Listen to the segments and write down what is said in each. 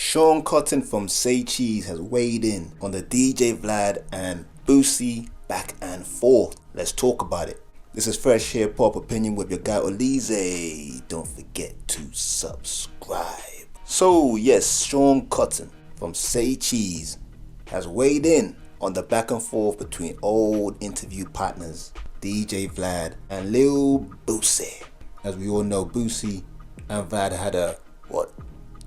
Sean Cotton from Say Cheese has weighed in on the DJ Vlad and Boosie back and forth. Let's talk about it. This is Fresh Hiphop Opinion with your guy Oleezeh. Don't forget to subscribe. So yes, Sean Cotton from Say Cheese has weighed in on the back and forth between old interview partners DJ Vlad and Lil Boosie. As we all know, Boosie and Vlad had a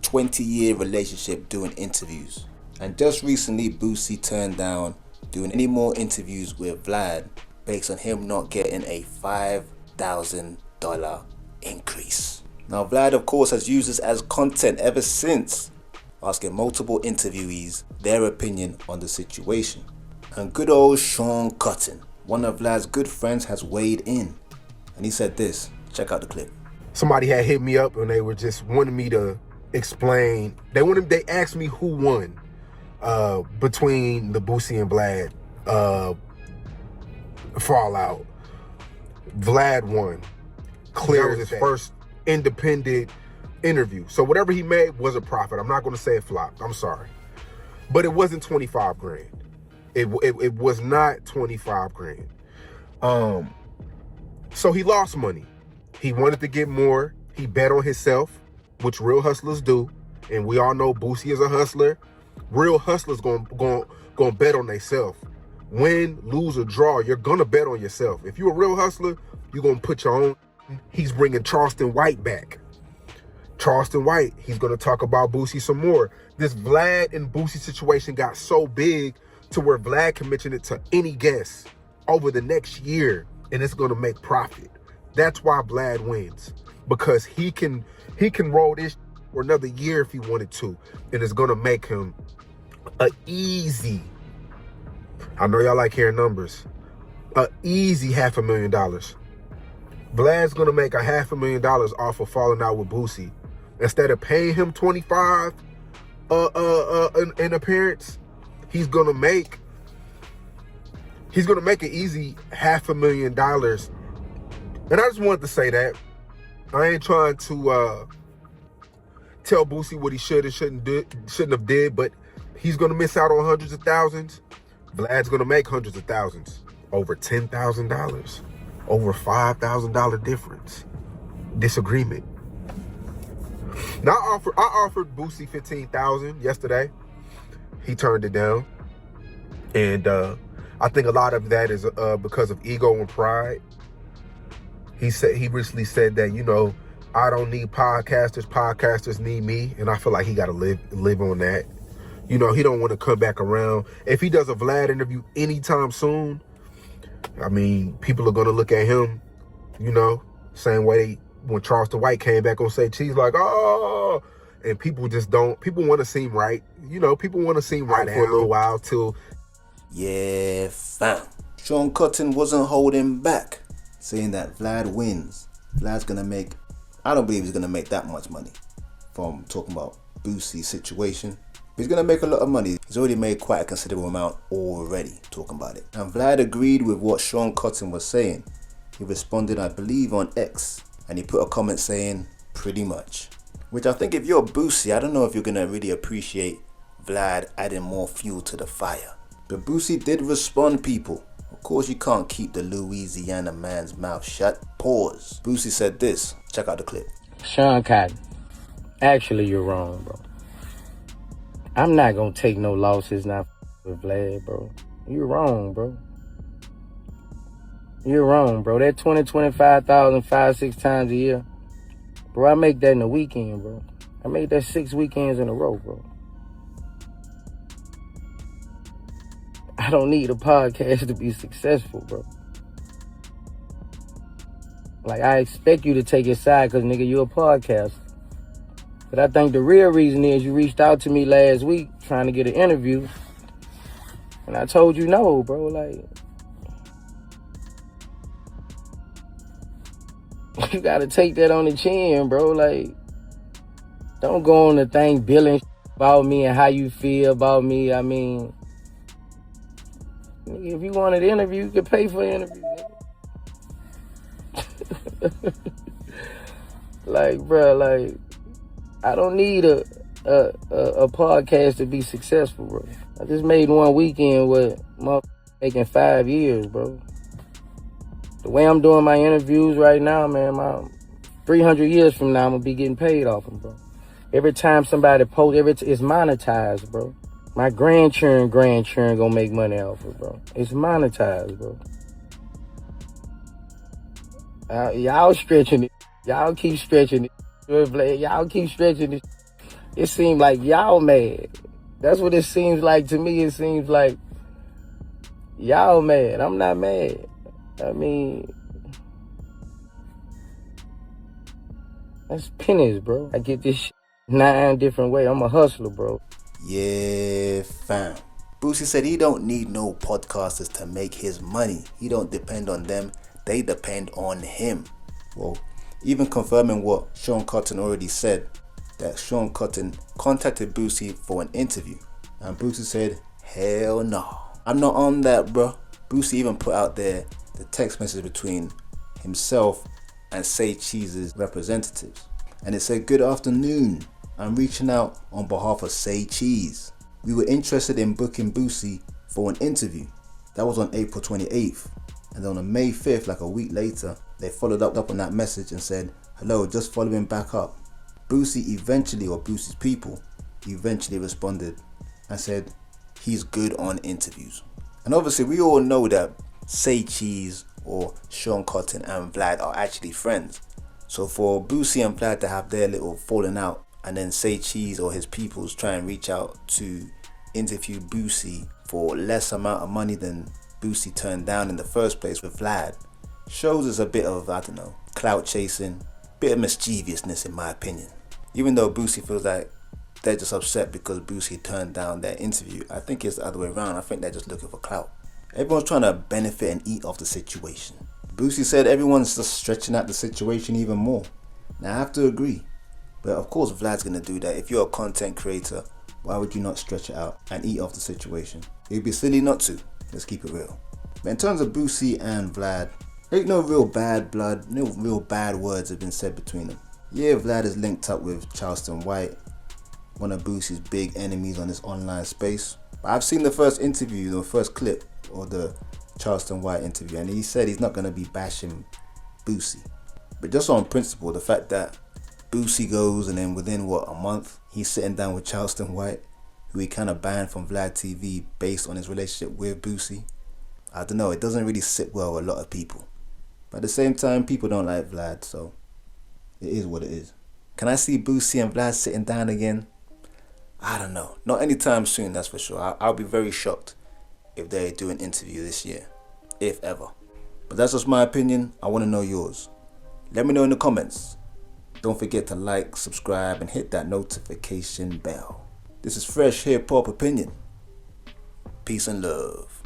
20-year relationship doing interviews, and just recently Boosie turned down doing any more interviews with Vlad based on him not getting a $5,000 increase. Now Vlad of course has used this as content ever since, asking multiple interviewees their opinion on the situation. And good old Sean Cotton, one of Vlad's good friends, has weighed in, and he said this. Check out the clip. Somebody had hit me up and they were just wanting me to explain. They asked me who won between the Boosie and Vlad fallout. Vlad won. Clear. That was his first independent interview. So whatever he made was a profit. I'm not going to say it flopped. I'm sorry. But it wasn't 25 grand. It was not 25 grand. So he lost money. He wanted to get more. He bet on himself, which real hustlers do. And we all know Boosie is a hustler. Real hustlers gonna bet on themselves. Win, lose, or draw, you're gonna bet on yourself. If you're a real hustler, you're gonna put your own. He's bringing Charleston White back. Charleston White, he's gonna talk about Boosie some more. This Vlad and Boosie situation got so big to where Vlad can mention it to any guest over the next year, and it's gonna make profit. That's why Vlad wins, because he can roll this for another year if he wanted to, and it's gonna make him a easy, I know y'all like hearing numbers, a easy $500,000. Vlad's gonna make $500,000 off of falling out with Boosie. Instead of paying him 25 in appearance, he's gonna make an easy $500,000. And I just wanted to say that. I ain't trying to tell Boosie what he should and shouldn't have did, but he's gonna miss out on hundreds of thousands. Vlad's gonna make hundreds of thousands. Over $10,000. Over $5,000 difference. Disagreement. Now I offered Boosie $15,000 yesterday. He turned it down. And I think a lot of that is because of ego and pride. He recently said that, I don't need podcasters. Podcasters need me. And I feel like he got to live on that. He don't want to come back around. If he does a Vlad interview anytime soon, I mean, people are going to look at him, same way when Charleston White came back on Say Cheese, like, oh, and people want to seem right. People want to seem right for a little while till. Yeah, fam. Sean Cotton wasn't holding back, saying that Vlad wins. Vlad's gonna make, I don't believe he's gonna make that much money from talking about Boosie's situation. He's gonna make a lot of money. He's already made quite a considerable amount already talking about it. And Vlad agreed with what Sean Cotton was saying. He responded, I believe, on X, and he put a comment saying, pretty much. Which I think if you're Boosie, I don't know if you're gonna really appreciate Vlad adding more fuel to the fire. But Boosie did respond, people. Of course you can't keep the Louisiana man's mouth shut. Pause. Boosie said this. Check out the clip. Sean Cotton, actually you're wrong, bro. I'm not gonna take no losses now with Vlad, bro. You're wrong, bro. You're wrong, bro. That 25,000 5-6 times a year, bro, I make that in a weekend, bro. I made that 6 weekends in a row, bro. I don't need a podcast to be successful, bro. Like, I expect you to take your side because, nigga, you're a podcaster. But I think the real reason is you reached out to me last week trying to get an interview. And I told you no, bro. Like, you got to take that on the chin, bro. Like, don't go on the thing billing about me and how you feel about me. I mean, if you wanted an interview, you could pay for an interview, nigga. Like, bro, like, I don't need a a podcast to be successful, bro. I just made one weekend with making 5 years, bro. The way I'm doing my interviews right now, man, 300 years from now, I'm gonna be getting paid off them, bro. Every time somebody posts, it's monetized, bro. My grandchildren gonna make money off it, bro. It's monetized, bro. Y'all stretching it. Y'all keep stretching it. Y'all keep stretching it. It seems like y'all mad. That's what it seems like to me. It seems like y'all mad. I'm not mad. I mean, that's pennies, bro. I get this shit 9 different ways. I'm a hustler, bro. Yeah, fam. Boosie said he don't need no podcasters to make his money. He don't depend on them. They depend on him. Well, even confirming what Sean Cotton already said, that Sean Cotton contacted Boosie for an interview. And Boosie said, hell no. I'm not on that, bro. Boosie even put out there the text message between himself and Say Cheese's representatives. And it said, good afternoon. I'm reaching out on behalf of Say Cheese. We were interested in booking Boosie for an interview. That was on April 28th. And then on May 5th, like a week later, they followed up on that message and said, hello, just following back up. Boosie's people eventually responded and said, he's good on interviews. And obviously we all know that Say Cheese or Sean Cotton and Vlad are actually friends. So for Boosie and Vlad to have their little falling out and then Say Cheese or his peoples try and reach out to interview Boosie for less amount of money than Boosie turned down in the first place with Vlad, shows us a bit of, I don't know, clout chasing, bit of mischievousness in my opinion. Even though Boosie feels like they're just upset because Boosie turned down their interview, I think it's the other way around. I think they're just looking for clout. Everyone's trying to benefit and eat off the situation. Boosie said everyone's just stretching out the situation even more. Now I have to agree, but of course Vlad's gonna do that. If you're a content creator, why would you not stretch it out and eat off the situation? It'd be silly not to. Let's keep it real. But in terms of Boosie and Vlad, ain't no real bad blood, no real bad words have been said between them. Yeah, Vlad is linked up with Charleston White, one of Boosie's big enemies on this online space. But I've seen the first interview, the first clip of the Charleston White interview, and he said he's not going to be bashing Boosie. But just on principle, the fact that Boosie goes and then within a month, he's sitting down with Charleston White, who he kind of banned from Vlad TV based on his relationship with Boosie. I don't know, it doesn't really sit well with a lot of people. But at the same time, people don't like Vlad, so it is what it is. Can I see Boosie and Vlad sitting down again? I don't know. Not anytime soon, that's for sure. I'll be very shocked if they do an interview this year, if ever. But that's just my opinion. I want to know yours. Let me know in the comments. Don't forget to like, subscribe, and hit that notification bell. This is Fresh Hip Hop Opinion. Peace and love.